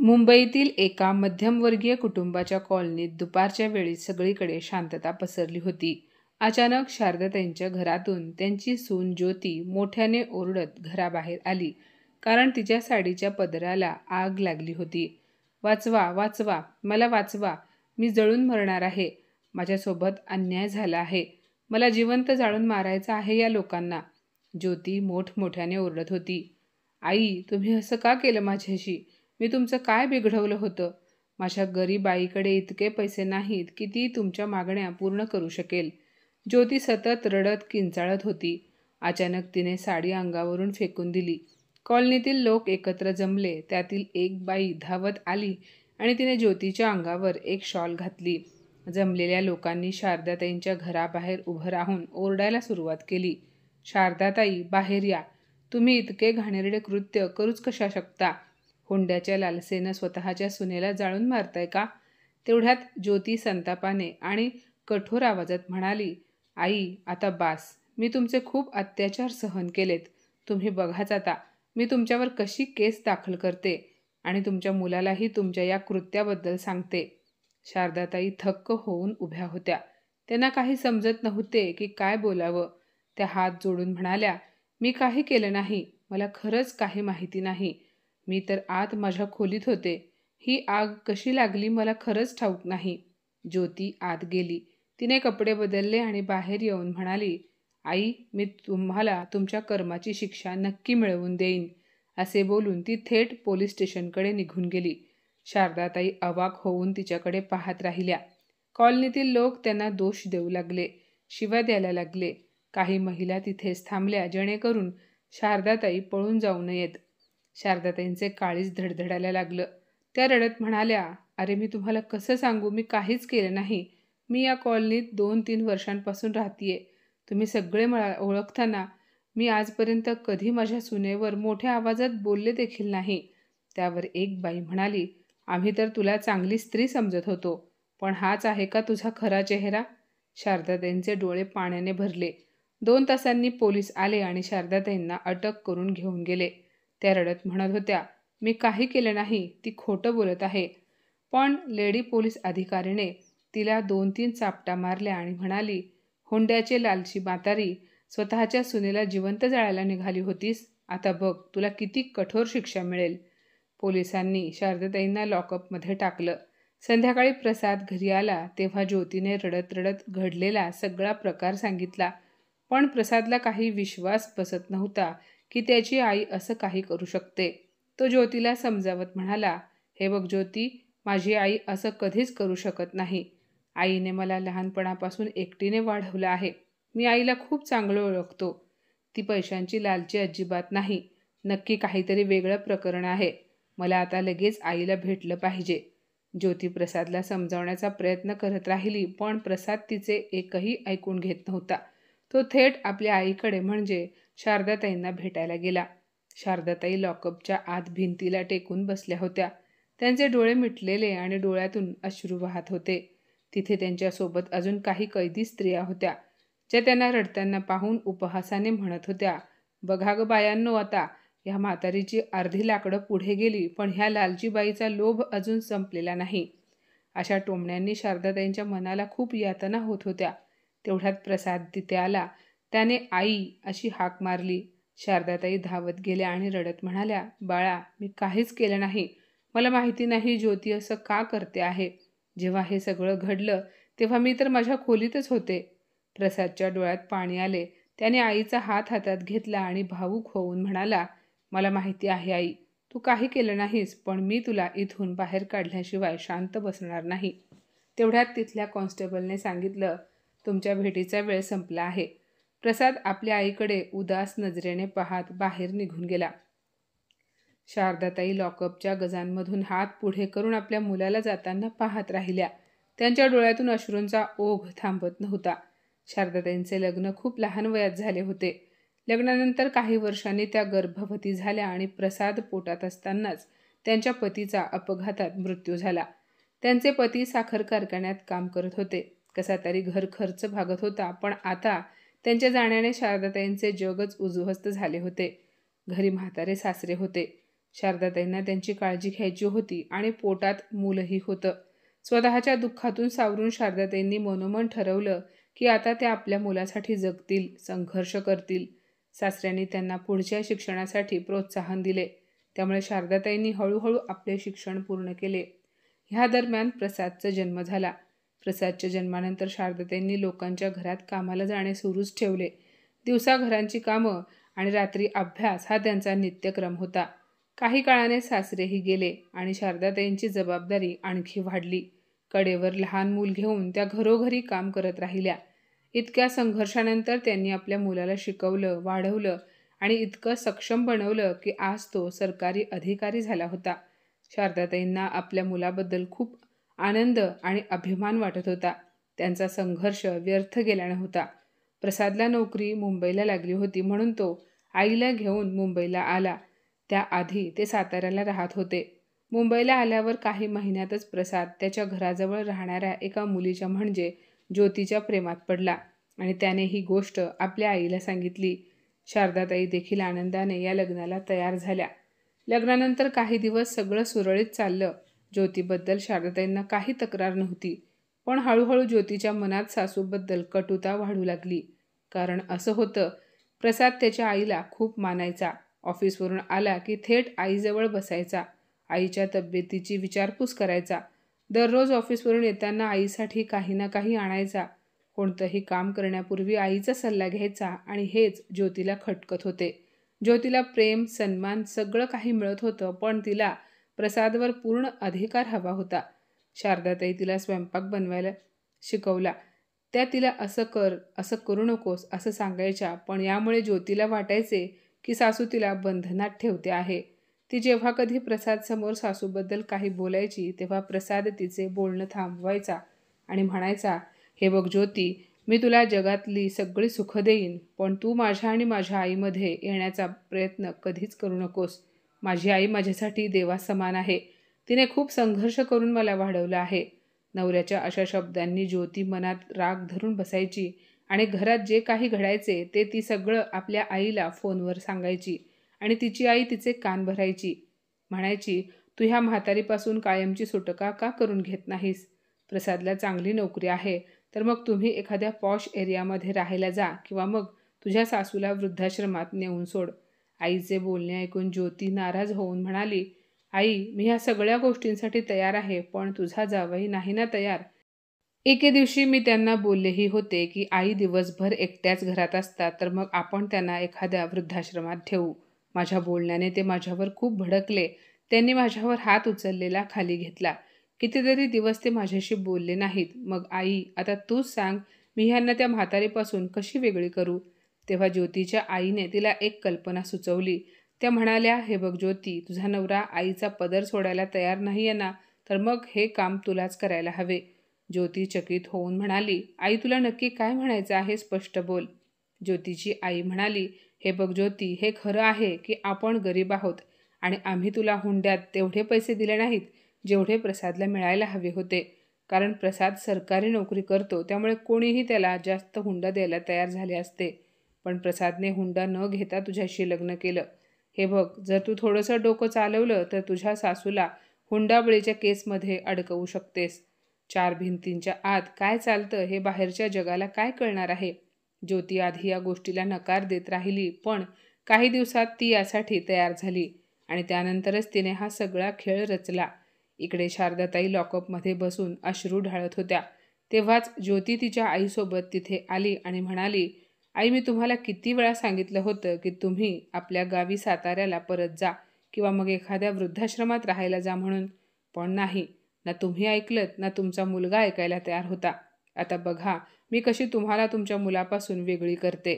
मुंबईतील एका मध्यमवर्गीय कुटुंबाच्या कॉलनीत दुपारच्या वेळी सगळीकडे शांतता पसरली होती. अचानक शारदाताईंच्या घरातून त्यांची सून ज्योती मोठ्याने ओरडत घराबाहेर आली, कारण तिच्या साडीच्या पदराला आग लागली होती. "वाचवा, वाचवा, मला वाचवा, मी जळून मरणार आहे. माझ्यासोबत अन्याय झाला आहे. मला जिवंत जाळून मारायचं आहे या लोकांना." ज्योती मोठमोठ्याने ओरडत होती. "आई, तुम्ही असं का केलं माझ्याशी? मी तुमचं काय बिघडवलं होतं? माझ्या गरीब आईकडे इतके पैसे नाहीत की ती तुमच्या मागण्या पूर्ण करू शकेल." ज्योती सतत रडत किंचाळत होती. अचानक तिने साडी अंगावरून फेकून दिली. कॉलनीतील लोक एकत्र जमले. त्यातील एक बाई धावत आली आणि तिने ज्योतीच्या अंगावर एक शॉल घातली. जमलेल्या लोकांनी शारदाताईंच्या घराबाहेर उभं राहून ओरडायला सुरुवात केली. "शारदाताई, बाहेर या. तुम्ही इतके घाणेरडे कृत्य करूच कशा शकता? हुंड्याच्या लालसेनं स्वतःच्या सुनेला जाळून मारताय का?" तेवढ्यात ज्योती संतापाने आणि कठोर आवाजात म्हणाली, "आई, आता बास. मी तुमचे खूप अत्याचार सहन केलेत. तुम्ही बघाच आता. मी तुमच्यावर कशी केस दाखल करते आणि तुमच्या मुलालाही तुमच्या या कृत्याबद्दल सांगते." शारदाताई थक्क होऊन उभ्या होत्या. त्यांना काही समजत नव्हते की काय बोलावं. त्या हात जोडून म्हणाल्या, "मी काही केलं नाही. मला खरंच काही माहिती नाही. मी तर आत माझ्या खोलीत होते. ही आग कशी लागली मला खरंच ठाऊक नाही." ज्योती आत गेली. तिने कपडे बदलले आणि बाहेर येऊन म्हणाली, "आई, मी तुम्हाला तुमच्या कर्माची शिक्षा नक्की मिळवून देईन." असे बोलून ती थेट पोलीस स्टेशनकडे निघून गेली. शारदाताई अवाक होऊन तिच्याकडे पाहत राहिल्या. कॉलनीतील लोक त्यांना दोष देऊ लागले, शिव्या द्यायला लागले. काही महिला तिथेच थांबल्या, जेणेकरून शारदाताई पळून जाऊ नयेत. शारदाताईंचे काळीज धडधडायला लागलं. त्या रडत म्हणाल्या, "अरे, मी तुम्हाला कसं सांगू? मी काहीच केलं नाही. मी या कॉलनीत 2-3 वर्षांपासून राहतीये. तुम्ही सगळे मला ओळखताना मी आजपर्यंत कधी माझ्या सुनेवर मोठ्या आवाजात बोलले देखील नाही." त्यावर एक बाई म्हणाली, "आम्ही तर तुला चांगली स्त्री समजत होतो, पण हाच आहे का तुझा खरा चेहरा?" शारदाताईंचे डोळे पाण्याने भरले. 2 तासांनी पोलीस आले आणि शारदाताईंना अटक करून घेऊन गेले. त्या रडत म्हणत होत्या, "मी काही केलं नाही. ती खोटं बोलत आहे." पण लेडी पोलीस अधिकारीने तिला 2-3 चापटा मारल्या आणि म्हणाली, "हुंड्याचे लालची म्हातारी, स्वतःच्या सुनेला जिवंत जाळायला निघाली होतीस. आता बघ तुला किती कठोर शिक्षा मिळेल." पोलिसांनी शारदाताईंना लॉकअपमध्ये टाकलं. संध्याकाळी प्रसाद घरी आला तेव्हा ज्योतीने रडत रडत घडलेला सगळा प्रकार सांगितला. पण प्रसादला काही विश्वास बसत नव्हता की त्याची आई असं काही करू शकते. तो ज्योतीला समजावत म्हणाला, "हे बघ ज्योती, माझी आई असं कधीच करू शकत नाही. आईने मला लहानपणापासून एकटीने वाढवलं आहे. मी आईला खूप चांगलं ओळखतो. ती पैशांची लालची अजिबात नाही. नक्की काहीतरी वेगळं प्रकरण आहे. मला आता लगेच आईला भेटलं पाहिजे." ज्योती प्रसादला समजावण्याचा प्रयत्न करत राहिली, पण प्रसाद तिचे एकही ऐकून घेत नव्हता. तो थेट आपल्या आईकडे म्हणजे शारदाताईंना भेटायला गेला. शारदाताई लॉकअपच्या आत भिंतीला टेकून बसल्या होत्या. त्यांचे डोळे मिटलेले आणि डोळ्यातून अश्रू वाहत होते. तिथे त्यांच्यासोबत अजून काही कैदी स्त्रिया होत्या, ज्या त्यांना रडताना पाहून उपहासाने म्हणत होत्या, "बघा ग बायांनो, आता ह्या म्हातारीची अर्धी लाकडं पुढे गेली, पण ह्या लालजीबाईचा लोभ अजून संपलेला नाही." अशा टोमण्यांनी शारदाताईंच्या मनाला खूप यातना होत होत्या. तेवढ्यात प्रसाद तिथे आला. त्याने "आई" अशी हाक मारली. शारदाताई धावत गेल्या आणि रडत म्हणाल्या, "बाळा, मी काहीच केलं नाही. मला माहिती नाही ज्योती असं का करते आहे. जेव्हा हे सगळं घडलं तेव्हा मी तर माझ्या खोलीतच होते." प्रसादच्या डोळ्यात पाणी आले. त्याने आईचा हात हातात घेतला आणि भावूक होऊन म्हणाला, "मला माहिती आहे आई, तू काही केलं नाहीस, पण मी तुला इथून बाहेर काढल्याशिवाय शांत बसणार नाही." तेवढ्यात तिथल्या कॉन्स्टेबलने सांगितलं, "तुमच्या भेटीचा वेळ संपला आहे." प्रसाद आपल्या आईकडे उदास नजरेने पाहत बाहेर निघून गेला. शारदाताई लॉकअपच्या गजांमधून हात पुढे करून आपल्या मुलाला जाताना पाहत राहिल्या. त्यांच्या डोळ्यातून अश्रूंचा ओघ थांबत नव्हता. शारदाताईंचे लग्न खूप लहान वयात झाले होते. लग्नानंतर काही वर्षांनी त्या गर्भवती झाल्या आणि प्रसाद पोटात असतानाच त्यांच्या पतीचा अपघातात मृत्यू झाला. त्यांचे पती साखर कारखान्यात काम करत होते. कसा तरी घर खर्च भागत होता, पण आता त्यांच्या जाण्याने शारदाताईंचे जगच उद्ध्वस्त झाले होते. घरी म्हातारे सासरे होते. शारदाताईंना त्यांची काळजी घ्यायची होती आणि पोटात मूलही होतं. स्वतःच्या दुःखातून सावरून शारदाताईंनी मनोमन ठरवलं की आता त्या आपल्या मुलासाठी जगतील, संघर्ष करतील. सासऱ्यांनी त्यांना पुढच्या शिक्षणासाठी प्रोत्साहन दिले. त्यामुळे शारदाताईंनी हळूहळू आपले शिक्षण पूर्ण केले. ह्या दरम्यान प्रसादचा जन्म झाला. प्रसादच्या जन्मानंतर शारदाताईंनी लोकांच्या घरात कामाला जाणे सुरूच ठेवले. दिवसा घरांची कामं आणि रात्री अभ्यास हा त्यांचा नित्यक्रम होता. काही काळाने सासरेही गेले आणि शारदाताईंची जबाबदारी आणखी वाढली. कडेवर लहान मूल घेऊन त्या घरोघरी काम करत राहिल्या. इतक्या संघर्षानंतर त्यांनी आपल्या मुलाला शिकवलं, वाढवलं आणि इतकं सक्षम बनवलं की आज तो सरकारी अधिकारी झाला होता. शारदाताईंना आपल्या मुलाबद्दल खूप आनंद आणि अभिमान वाटत होता. त्यांचा संघर्ष व्यर्थ गेला नव्हता. प्रसादला नोकरी मुंबईला लागली होती म्हणून तो आईला घेऊन मुंबईला आला. त्याआधी ते साताऱ्याला राहत होते. मुंबईला आल्यावर काही महिन्यातच प्रसाद त्याच्या घराजवळ राहणाऱ्या एका मुलीच्या म्हणजे ज्योतीच्या प्रेमात पडला आणि त्याने ही गोष्ट आपल्या आईला सांगितली. शारदाताई देखील आनंदाने या लग्नाला तयार झाल्या. लग्नानंतर काही दिवस सगळं सुरळीत चाललं. ज्योतीबद्दल शारदाताईंना काही तक्रार नव्हती. पण हळूहळू ज्योतीच्या मनात सासूबद्दल कटुता वाढू लागली. कारण असं होतं, प्रसाद त्याच्या आईला खूप मानायचा. ऑफिसवरून आला की थेट आईजवळ बसायचा. आईच्या तब्येतीची विचारपूस करायचा. दररोज ऑफिसवरून येताना आईसाठी काही ना काही आणायचा. कोणतंही काम करण्यापूर्वी आईचा सल्ला घ्यायचा आणि हेच ज्योतीला खटकत होते. ज्योतीला प्रेम, सन्मान सगळं काही मिळत होतं, पण तिला प्रसादवर पूर्ण अधिकार हवा होता. शारदाताई तिला स्वयंपाक बनवायला शिकवला. त्या तिला असं कर, असं करू नकोस असं सांगायच्या, पण यामुळे ज्योतीला वाटायचे की सासू तिला बंधनात ठेवते आहे. ती जेव्हा कधी प्रसादसमोर सासूबद्दल काही बोलायची तेव्हा प्रसाद तिचे बोलणं थांबवायचा आणि म्हणायचा, हे बघ ज्योती, मी तुला जगातली सगळी सुख देईन, पण तू माझ्या आणि माझ्या आईमध्ये येण्याचा प्रयत्न कधीच करू नकोस. माझी आई माझ्यासाठी देवासमान आहे. तिने खूप संघर्ष करून मला वाढवलं आहे. नवऱ्याच्या अशा शब्दांनी ज्योती मनात राग धरून बसायची आणि घरात जे काही घडायचे ते ती सगळं आपल्या आईला फोनवर सांगायची आणि तिची आई तिचे कान भरायची. म्हणायची, तू ह्या म्हातारीपासून कायमची सुटका का करून घेत नाहीस? प्रसादला चांगली नोकरी आहे, तर मग तुम्ही एखाद्या पॉश एरियामध्ये राहायला जा किंवा मग तुझ्या सासूला वृद्धाश्रमात नेऊन सोड. आईचे बोलणे ऐकून ज्योती नाराज होऊन म्हणाली, आई, मी ह्या सगळ्या गोष्टींसाठी तयार आहे, पण तुझा जावई नाही ना तयार. एके दिवशी मी त्यांना बोललेही होते की आई दिवसभर एकट्याच घरात असतात, तर मग आपण त्यांना एखाद्या वृद्धाश्रमात ठेवू. माझ्या बोलण्याने ते माझ्यावर खूप भडकले. त्यांनी माझ्यावर हात उचललेला खाली घेतला. कितीतरी दिवस ते माझ्याशी बोलले नाहीत. मग आई, आता तूच सांग, मी ह्यांना त्या म्हातारीपासून कशी वेगळी करू? तेव्हा ज्योतीच्या आईने तिला एक कल्पना सुचवली. त्या म्हणाल्या, हे बघ ज्योती, तुझा नवरा आईचा पदर सोडायला तयार नाही आहे ना, तर मग हे काम तुलाच करायला हवे. ज्योती चकित होऊन म्हणाली, आई, तुला नक्की काय म्हणायचं आहे, स्पष्ट बोल. ज्योतीची आई म्हणाली, हे बघ ज्योती, हे खरं आहे की आपण गरीब आहोत आणि आम्ही तुला हुंड्यात तेवढे पैसे दिले नाहीत जेवढे प्रसादला मिळायला हवे होते. कारण प्रसाद सरकारी नोकरी करतो, त्यामुळे कोणीही त्याला जास्त हुंडा द्यायला तयार झाले असते. पण प्रसादने हुंडा न घेता तुझ्याशी लग्न केलं. हे बघ, जर तू थोडंसं डोकं चालवलं तर तुझ्या सासूला हुंडाबळीच्या केसमध्ये अडकवू शकतेस. 4 भिंतींच्या आत काय चालतं हे बाहेरच्या जगाला काय कळणार आहे? ज्योती आधी या गोष्टीला नकार देत राहिली, पण काही दिवसात ती यासाठी तयार झाली आणि त्यानंतरच तिने हा सगळा खेळ रचला. इकडे शारदाताई लॉकअपमध्ये बसून अश्रू ढाळत होत्या. तेव्हाच ज्योती तिच्या आईसोबत तिथे आली आणि म्हणाली, आई, मी तुम्हाला किती वेळा सांगितलं होतं की तुम्ही आपल्या गावी साताऱ्याला परत जा किंवा मग एखाद्या वृद्धाश्रमात राहायला जा म्हणून. पण नाही, ना तुम्ही ऐकलत ना तुमचा मुलगा ऐकायला तयार होता. आता बघा, मी कशी तुम्हाला तुमच्या मुलापासून वेगळी करते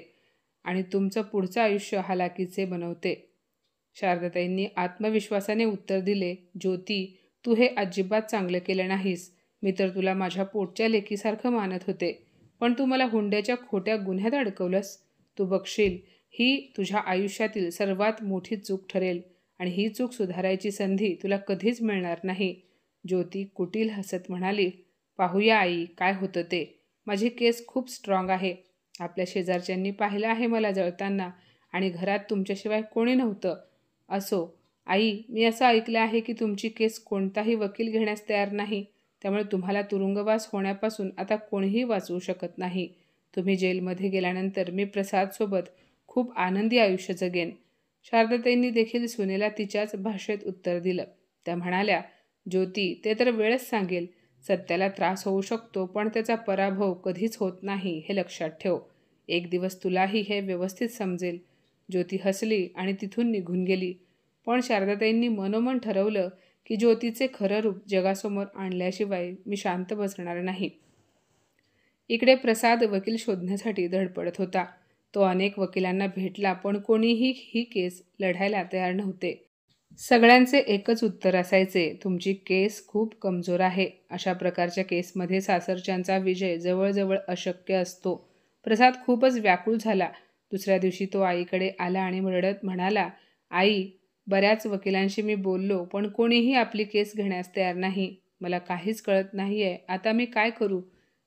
आणि तुमचं पुढचं आयुष्य हालाकीचे बनवते. शारदाताईंनी आत्मविश्वासाने उत्तर दिले, ज्योती, तू हे अजिबात चांगलं केलं नाहीस. मी तर तुला माझ्या पोटच्या लेकीसारखं मानत होते, पण तू मला हुंड्याच्या खोट्या गुन्ह्यात अडकवलंस. तू बघशील, ही तुझ्या आयुष्यातील सर्वात मोठी चूक ठरेल आणि ही चूक सुधारायची संधी तुला कधीच मिळणार नाही. ज्योती कुटील हसत म्हणाली, पाहूया आई, काय होतं ते. माझी केस खूप स्ट्रॉंग आहे. आपल्या शेजारच्यांनी पाहिलं आहे मला जळताना आणि घरात तुमच्याशिवाय कोणी नव्हतं. असो, आई, मी असं ऐकलं आहे की तुमची केस कोणताही वकील घेण्यास तयार नाही, त्यामुळे तुम्हाला तुरुंगवास होण्यापासून आता कोणीही वाचवू शकत नाही. तुम्ही जेलमध्ये गेल्यानंतर मी प्रसादसोबत खूप आनंदी आयुष्य जगेन. शारदाताईंनी देखील सुनेला तिच्याच भाषेत उत्तर दिलं. त्या म्हणाल्या, ज्योती, ते तर वेळच सांगेल. सत्याला त्रास होऊ शकतो, पण त्याचा पराभव कधीच होत नाही, हे लक्षात ठेव. एक दिवस तुलाही हे व्यवस्थित समजेल. ज्योती हसली आणि तिथून निघून गेली. पण शारदाताईंनी मनोमन ठरवलं की ज्योतीचे खरं रूप जगासमोर आणल्याशिवाय मी शांत बसणार नाही. इकडे प्रसाद वकील शोधण्यासाठी धडपडत होता. तो अनेक वकिलांना भेटला, पण कोणीही ही केस लढायला तयार नव्हते. सगळ्यांचे एकच उत्तर असायचे, तुमची केस खूप कमजोर आहे. अशा प्रकारच्या केसमध्ये सासरच्यांचा विजय जवळजवळ अशक्य असतो. प्रसाद खूपच व्याकुळ झाला. दुसऱ्या दिवशी तो आईकडे आला आणि रडत म्हणाला, आई, बऱ्याच वकिलांशी मी बोललो, पण कोणीही आपली केस घेण्यास तयार नाही. मला काहीच कळत नाहीये. आता मी काय करू?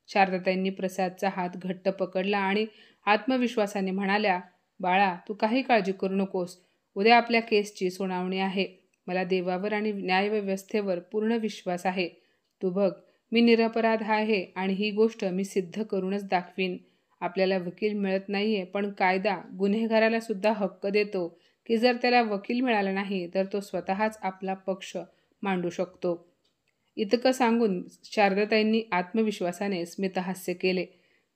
शारदाताईंनी प्रसादचा हात घट्ट पकडला आणि आत्मविश्वासाने म्हणाल्या, बाळा, तू काही काळजी करू नकोस. उद्या आपल्या केसची सुनावणी आहे. मला देवावर आणि न्यायव्यवस्थेवर पूर्ण विश्वास आहे. तू बघ, मी निरपराध आहे आणि ही गोष्ट मी सिद्ध करूनच दाखवीन. आपल्याला वकील मिळत नाहीये, पण कायदा गुन्हेगाराला सुद्धा हक्क देतो की जर त्याला वकील मिळाला नाही तर तो स्वतःच आपला पक्ष मांडू शकतो. इतकं सांगून शारदाताईंनी आत्मविश्वासाने स्मितहास्य केले.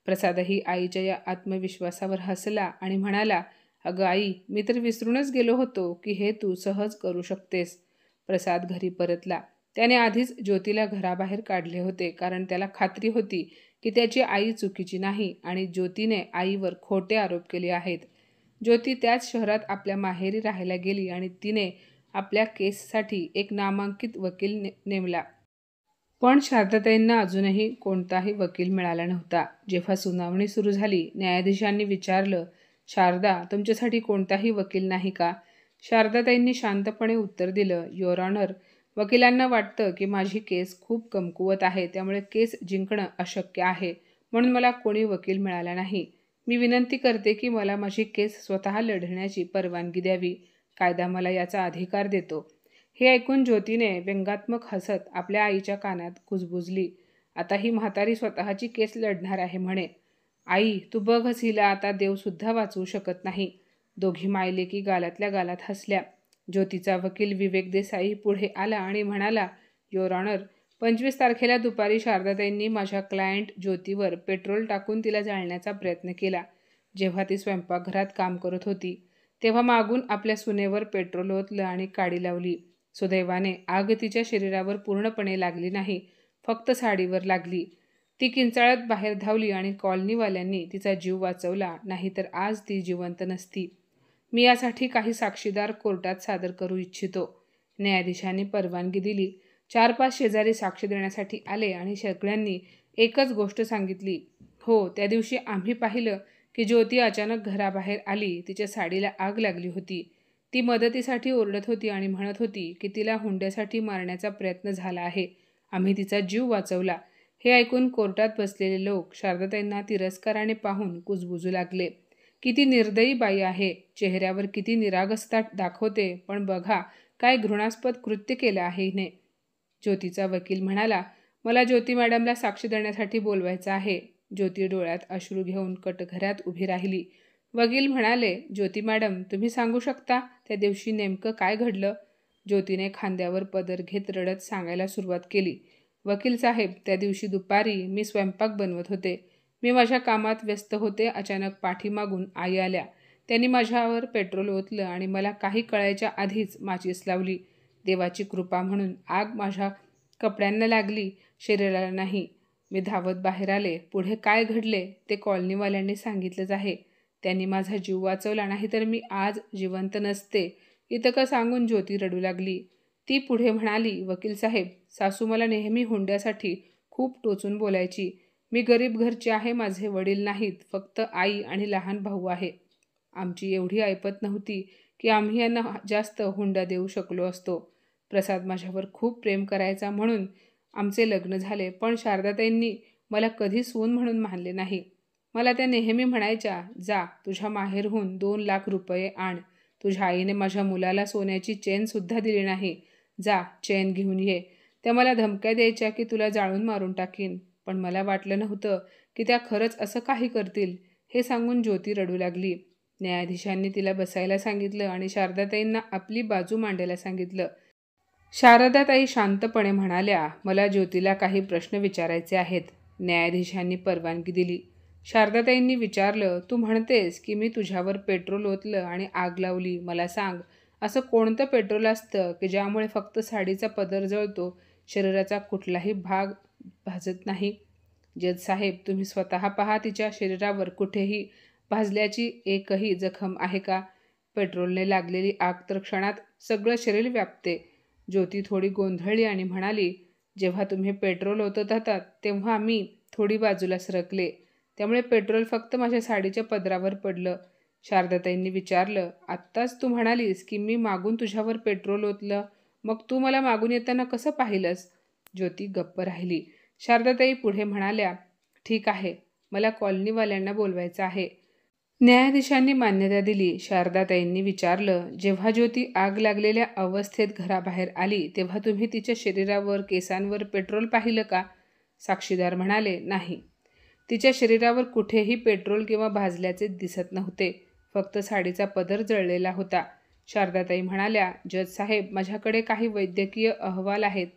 प्रसादही आईच्या या आत्मविश्वासावर हसला आणि म्हणाला, अगं आई, मी तर विसरूनच गेलो होतो की हे तू सहज करू शकतेस. प्रसाद घरी परतला. त्याने आधीच ज्योतीला घराबाहेर काढले होते, कारण त्याला खात्री होती की त्याची आई चुकीची नाही आणि ज्योतीने आईवर खोटे आरोप केले आहेत. ज्योती त्याच शहरात आपल्या माहेरी राहायला गेली आणि तिने आपल्या केससाठी एक नामांकित वकील नेमला. पण शारदाताईंना अजूनही कोणताही वकील मिळाला नव्हता. जेव्हा सुनावणी सुरू झाली, न्यायाधीशांनी विचारलं, शारदा, तुमच्यासाठी कोणताही वकील नाही का? शारदाताईंनी शांतपणे उत्तर दिलं, युअर ऑनर, वकिलांना वाटतं की माझी केस खूप कमकुवत आहे, त्यामुळे केस जिंकणं अशक्य आहे, म्हणून मला कोणी वकील मिळाला नाही. मी विनंती करते की मला माझी केस स्वतः लढण्याची परवानगी द्यावी. कायदा मला याचा अधिकार देतो. हे ऐकून ज्योतीने व्यंगात्मक हसत आपल्या आईच्या कानात कुजबुजली. आता ही म्हातारी स्वतःची केस लढणार आहे म्हणे. आई, तू बघच, हिला आता देवसुद्धा वाचवू शकत नाही. दोघी मायलेकी गालातल्या गालात हसल्या. ज्योतीचा वकील विवेक देसाई पुढे आला आणि म्हणाला, युअर ऑनर, 25 तारखेला दुपारी शारदाताईंनी माझ्या क्लायंट ज्योतीवर पेट्रोल टाकून तिला जाळण्याचा प्रयत्न केला. जेव्हा ती स्वयंपाकघरात काम करत होती, तेव्हा मागून आपल्या सुनेवर पेट्रोल ओतलं आणि काडी लावली. सुदैवाने आग तिच्या शरीरावर पूर्णपणे लागली नाही, फक्त साडीवर लागली. ती किंचाळत बाहेर धावली आणि कॉलनीवाल्यांनी तिचा जीव वाचवला, नाहीतर आज ती जिवंत नसती. मी यासाठी काही साक्षीदार कोर्टात सादर करू इच्छितो. न्यायाधीशांनी परवानगी दिली. 4-5 शेजारी साक्ष देण्यासाठी आले आणि सगळ्यांनी एकच गोष्ट सांगितली, हो, त्या दिवशी आम्ही पाहिलं की ज्योती अचानक घराबाहेर आली. तिच्या साडीला आग लागली होती. ती मदतीसाठी ओरडत होती आणि म्हणत होती की तिला हुंड्यासाठी मारण्याचा प्रयत्न झाला आहे. आम्ही तिचा जीव वाचवला. हे ऐकून कोर्टात बसलेले लोक शारदाताईंना तिरस्काराने पाहून कुजबुजू लागले. किती निर्दयी बाई आहे, चेहऱ्यावर किती निरागसता दाखवते, पण बघा काय घृणास्पद कृत्य केलं आहे हिने. ज्योतीचा वकील म्हणाला, मला ज्योती मॅडमला साक्ष देण्यासाठी बोलवायचं आहे. ज्योती डोळ्यात अश्रू घेऊन कटघऱ्यात उभी राहिली. वकील म्हणाले, ज्योती मॅडम, तुम्ही सांगू शकता त्या दिवशी नेमकं काय घडलं? ज्योतीने खांद्यावर पदर घेत रडत सांगायला सुरुवात केली. वकील साहेब, त्या दिवशी दुपारी मी स्वयंपाक बनवत होते. मी माझ्या कामात व्यस्त होते. अचानक पाठीमागून आई आल्या. त्यांनी माझ्यावर पेट्रोल ओतलं आणि मला काही कळायच्या आधीच माचीस लावली. देवाची कृपा म्हणून आग माझ्या कपड्यांना लागली, शरीराला नाही. मी धावत बाहेर आले. पुढे काय घडले ते कॉलनीवाल्यांनी सांगितलंच आहे. त्यांनी माझा जीव वाचवला, नाहीतर मी आज जिवंत नसते. इतकं सांगून ज्योती रडू लागली. ती पुढे म्हणाली, वकील साहेब, सासू मला नेहमी हुंड्यासाठी खूप टोचून बोलायची. मी गरीब घरची आहे, माझे वडील नाहीत, फक्त आई आणि लहान भाऊ आहे. आमची एवढी ऐपत नव्हती की आम्ही यांना जास्त हुंडा देऊ शकलो असतो. प्रसाद माझ्यावर खूप प्रेम करायचा म्हणून आमचे लग्न झाले, पण शारदाताईंनी मला कधी सून म्हणून मानले नाही. मला त्या नेहमी म्हणायच्या, जा तुझ्या माहेरहून 2 लाख रुपये आण, तुझ्या आईने माझ्या मुलाला सोन्याची चेनसुद्धा दिली नाही. जा चेन घेऊन ये. त्या मला धमक्या द्यायच्या की तुला जाळून मारून टाकीन, पण मला वाटलं नव्हतं की त्या खरंच असं काही करतील. हे सांगून ज्योती रडू लागली. न्यायाधीशांनी तिला बसायला सांगितलं आणि शारदाताईंना आपली बाजू मांडायला सांगितलं. शारदाताई शांतपणे म्हणाल्या, मला ज्योतीला काही प्रश्न विचारायचे आहेत. न्यायाधीशांनी परवानगी दिली. शारदाताईंनी विचारलं, तू म्हणतेस की मी तुझ्यावर पेट्रोल ओतलं आणि आग लावली. मला सांग, असं कोणतं पेट्रोल असतं की ज्यामुळे फक्त साडीचा पदर जळतो, शरीराचा कुठलाही भाग भाजत नाही? जज साहेब, तुम्ही स्वतः पहा, तिच्या शरीरावर कुठेही भाजल्याची एकही जखम आहे का? पेट्रोलने लागलेली आग तर क्षणात सगळं शरीर व्यापते. ज्योती थोडी गोंधळली आणि म्हणाली, जेव्हा तुम्ही पेट्रोल ओतत होतात तेव्हा मी थोडी बाजूला सरकले, त्यामुळे पेट्रोल फक्त माझ्या साडीच्या पदरावर पडलं. शारदाताईंनी विचारलं, आत्ताच तू म्हणालीस की मी मागून तुझ्यावर पेट्रोल ओतलं, मग तू मला मागून येताना कसं पाहिलंस? ज्योती गप्प राहिली. शारदाताई पुढे म्हणाल्या, ठीक आहे, मला कॉलनीवाल्यांना बोलवायचं आहे. न्यायाधीशांनी मान्यता दिली. शारदाताईंनी विचारलं, जेव्हा ज्योती आग लागलेल्या अवस्थेत घराबाहेर आली तेव्हा तुम्ही तिच्या शरीरावर, केसांवर पेट्रोल पाहिलं का? साक्षीदार म्हणाले, नाही. तिच्या शरीरावर कुठेही पेट्रोल किंवा भाजल्याचे दिसत नव्हते. फक्त साडीचा पदर जळलेला होता. शारदाताई म्हणाल्या, जज साहेब, माझ्याकडे काही वैद्यकीय अहवाल आहेत.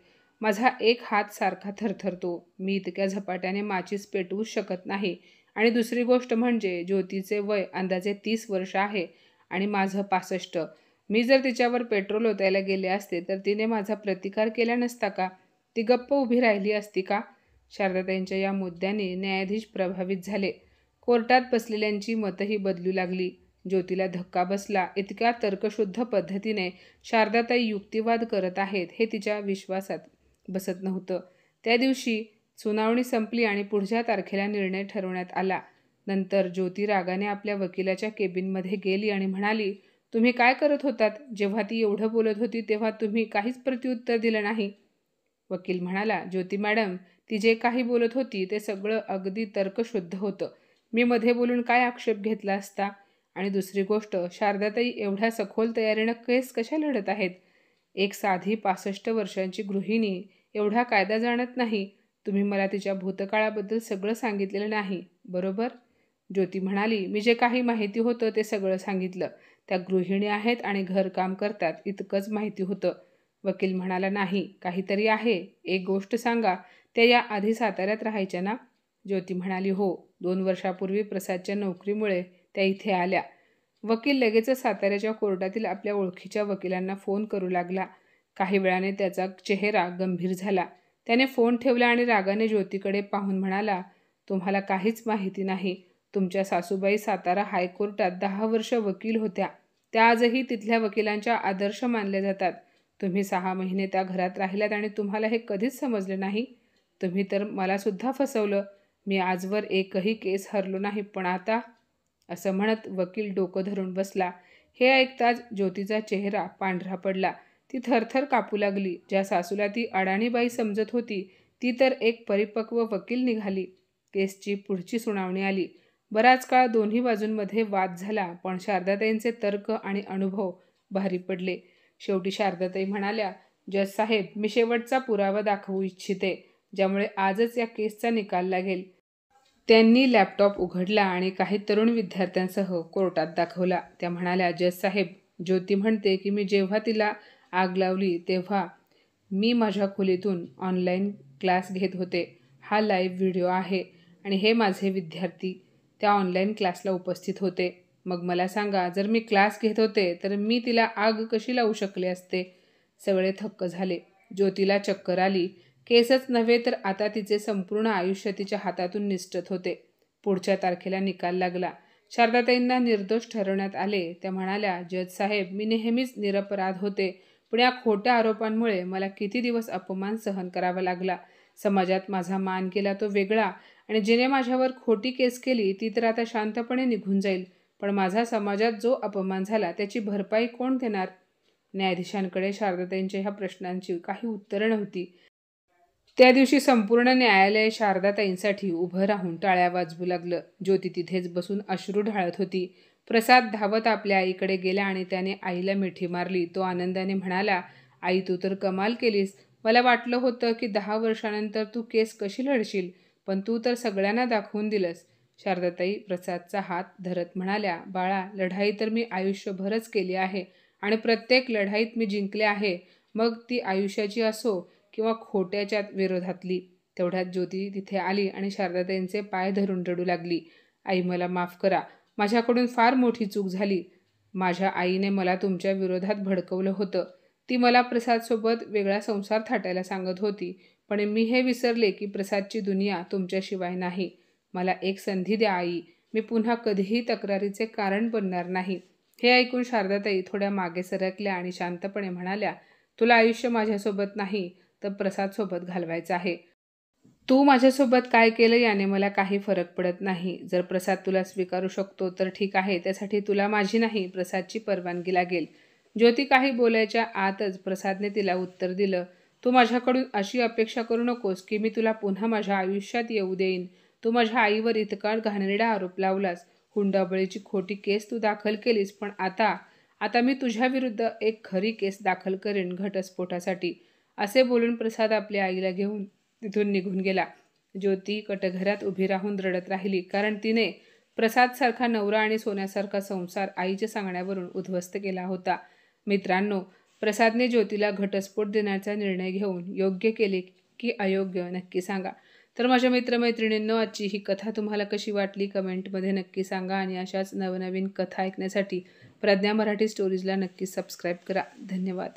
माझा एक हात सारखा थरथरतो. मी इतक्या झपाट्याने माचीस पेटवूच शकत नाही. आणि दुसरी गोष्ट म्हणजे ज्योतीचे वय अंदाजे 30 वर्ष आहे आणि माझं 65. मी जर तिच्यावर पेट्रोल ओतायला गेले असते तर तिने माझा प्रतिकार केला नसता का? ती गप्प उभी राहिली असती का? शारदाताईंच्या या मुद्द्याने न्यायाधीश प्रभावित झाले. कोर्टात बसलेल्यांची मतही बदलू लागली. ज्योतीला धक्का बसला. इतक्या तर्कशुद्ध पद्धतीने शारदाताई युक्तिवाद करत आहेत हे तिच्या विश्वासात बसत नव्हतं. त्या दिवशी सुनावणी संपली आणि पुढच्या तारखेला निर्णय ठरवण्यात आला. नंतर ज्योती रागाने आपल्या वकिलाच्या केबिनमध्ये गेली आणि म्हणाली, तुम्ही काय करत होतात? जेव्हा ती एवढं बोलत होती तेव्हा तुम्ही काहीच प्रत्युत्तर दिलं नाही. वकील म्हणाला, ज्योती मॅडम, ती जे काही बोलत होती ते सगळं अगदी तर्कशुद्ध होतं. मी मध्ये बोलून काय आक्षेप घेतला असता? आणि दुसरी गोष्ट, शारदाताई एवढ्या सखोल तयारीनं केस कशा लढत आहेत? एक साधी 65 वर्षांची गृहिणी एवढा कायदा जाणत नाही. तुम्ही मला तिच्या भूतकाळाबद्दल सगळं सांगितलेलं नाही, बरोबर? ज्योती म्हणाली, मी जे काही माहिती होतं ते सगळं सांगितलं. त्या गृहिणी आहेत आणि घरकाम करतात इतकंच माहिती होतं. वकील म्हणाला, नाही, काहीतरी आहे. एक गोष्ट सांगा, त्या या आधी साताऱ्यात राहायच्या ना? ज्योती म्हणाली, हो. 2 वर्षापूर्वी प्रसादच्या नोकरीमुळे त्या इथे आल्या. वकील लगेचच साताऱ्याच्या कोर्टातील आपल्या ओळखीच्या वकिलांना फोन करू लागला. काही वेळाने त्याचा चेहरा गंभीर झाला. त्याने फोन ठेवला आणि रागाने ज्योतीकडे पाहून म्हणाला, तुम्हाला काहीच माहिती नाही. तुमच्या सासूबाई सातारा हायकोर्टात 10 वर्ष वकील होत्या. त्या आजही तिथल्या वकिलांच्या आदर्श मानल्या जातात. तुम्ही 6 महिने त्या घरात राहिलात आणि तुम्हाला हे कधीच समजलं नाही. तुम्ही तर मलासुद्धा फसवलं. मी आजवर एकही केस हरलो नाही, पण आता? असं म्हणत वकील डोकं धरून बसला. हे ऐकताच ज्योतीचा चेहरा पांढरा पडला. ती थरथर कापू लागली. ज्या सासूला ती अडाणीबाई समजत होती ती तर एक परिपक्व वकील निघाली. केसची पुढची सुनावणी आली. बराच काळ दोन्ही बाजूंमध्ये वाद झाला, पण शारदाताईंचे तर्क आणि अनुभव भारी पडले. शेवटी शारदाताई म्हणाल्या, जज साहेब, मी शेवटचा पुरावा दाखवू इच्छिते, ज्यामुळे आजच या केसचा निकाल लागेल. त्यांनी लॅपटॉप उघडला आणि काही तरुण विद्यार्थ्यांसह कोर्टात दाखवला. त्या म्हणाल्या, जज साहेब, ज्योती म्हणते की मी जेव्हा तिला आग लावली तेव्हा मी माझ्या खोलीतून ऑनलाईन क्लास घेत होते. हा लाईव्ह व्हिडिओ आहे आणि हे माझे विद्यार्थी त्या ऑनलाईन क्लासला उपस्थित होते. मग मला सांगा, जर मी क्लास घेत होते तर मी तिला आग कशी लावू शकले असते? सगळे थक्क झाले. ज्योतीला चक्कर आली. केसच नव्हे तर आता तिचे संपूर्ण आयुष्य तिच्या हातातून निसटत होते. पुढच्या तारखेला निकाल लागला. शारदाताईंना निर्दोष ठरवण्यात आले. त्या म्हणाल्या, जज साहेब, मी नेहमीच निरपराध होते, पण या खोट्या आरोपांमुळे मला किती दिवस अपमान सहन करावा लागला. समाजात माझा मान केला तो वेगळा, आणि जिने माझ्यावर खोटी केस केली ती तर आता शांतपणे निघून जाईल, पण माझा समाजात जो अपमान झाला त्याची भरपाई कोण देणार? न्यायाधीशांकडे शारदाताईंच्या ह्या प्रश्नांची काही उत्तरं नव्हती. त्या दिवशी संपूर्ण न्यायालय शारदाताईंसाठी उभं राहून टाळ्या वाजवू लागलं. ज्योती तिथेच बसून अश्रू ढाळत होती. प्रसाद धावत आपल्या आईकडे गेला आणि त्याने आईला मिठी मारली. तो आनंदाने म्हणाला, आई तू तर कमाल केलीस. मला वाटलं होतं की 10 वर्षानंतर तू केस कशी लढशील, पण तू तर सगळ्यांना दाखवून दिलंस. शारदाताई प्रसादचा हात धरत म्हणाल्या, बाळा लढाई तर मी आयुष्यभरच केली आहे आणि प्रत्येक लढाईत मी जिंकले आहे. मग ती आयुष्याची असो किंवा खोट्याच्या विरोधातली. तेवढ्यात ज्योती तिथे आली आणि शारदाताईंचे पाय धरून रडू लागली. आई मला माफ करा. माझ्याकडून फार मोठी चूक झाली. माझ्या आईने मला तुमच्या विरोधात भडकवलं होतं. ती मला प्रसादसोबत वेगळा संसार थाटायला सांगत होती. पण मी हे विसरले की प्रसादची दुनिया तुमच्याशिवाय नाही. मला एक संधी द्या आई. मी पुन्हा कधीही तक्रारीचे कारण बनणार नाही. हे ऐकून शारदाताई थोड्या मागे सरकल्या आणि शांतपणे म्हणाल्या, तुला आयुष्य माझ्यासोबत नाही तर प्रसादसोबत घालवायचं आहे. तू माझ्यासोबत काय केलं याने मला काही फरक पडत नाही. जर प्रसाद तुला स्वीकारू शकतो तर ठीक आहे. त्यासाठी तुला माझी नाही प्रसादची परवानगी लागेल. ज्योती काही बोलायच्या आतच प्रसादने तिला उत्तर दिलं, तू माझ्याकडून अशी अपेक्षा करू नकोस की मी तुला पुन्हा माझ्या आयुष्यात येऊ देईन. तू माझ्या आईवर इतका घाणेरडा आरोप लावलास. हुंडाबळीची खोटी केस तू दाखल केलीस. पण आता मी तुझ्याविरुद्ध एक खरी केस दाखल करेन घटस्फोटासाठी. असे बोलून प्रसाद आपल्या आईला घेऊन तिथून निघून गेला. ज्योती कटघरात उभी राहून रडत राहिली, कारण तिने प्रसादसारखा नवरा आणि सोन्यासारखा संसार आईच्या सांगण्यावरून उद्ध्वस्त केला होता. मित्रांनो, प्रसादने ज्योतीला घटस्फोट देण्याचा निर्णय घेऊन योग्य केले की अयोग्य नक्की सांगा. तर माझ्या मित्रमैत्रिणींनो, आजची ही कथा तुम्हाला कशी वाटली कमेंटमध्ये नक्की सांगा आणि अशाच नवनवीन कथा ऐकण्यासाठी प्रज्ञा मराठी स्टोरीजला नक्की सबस्क्राईब करा. धन्यवाद.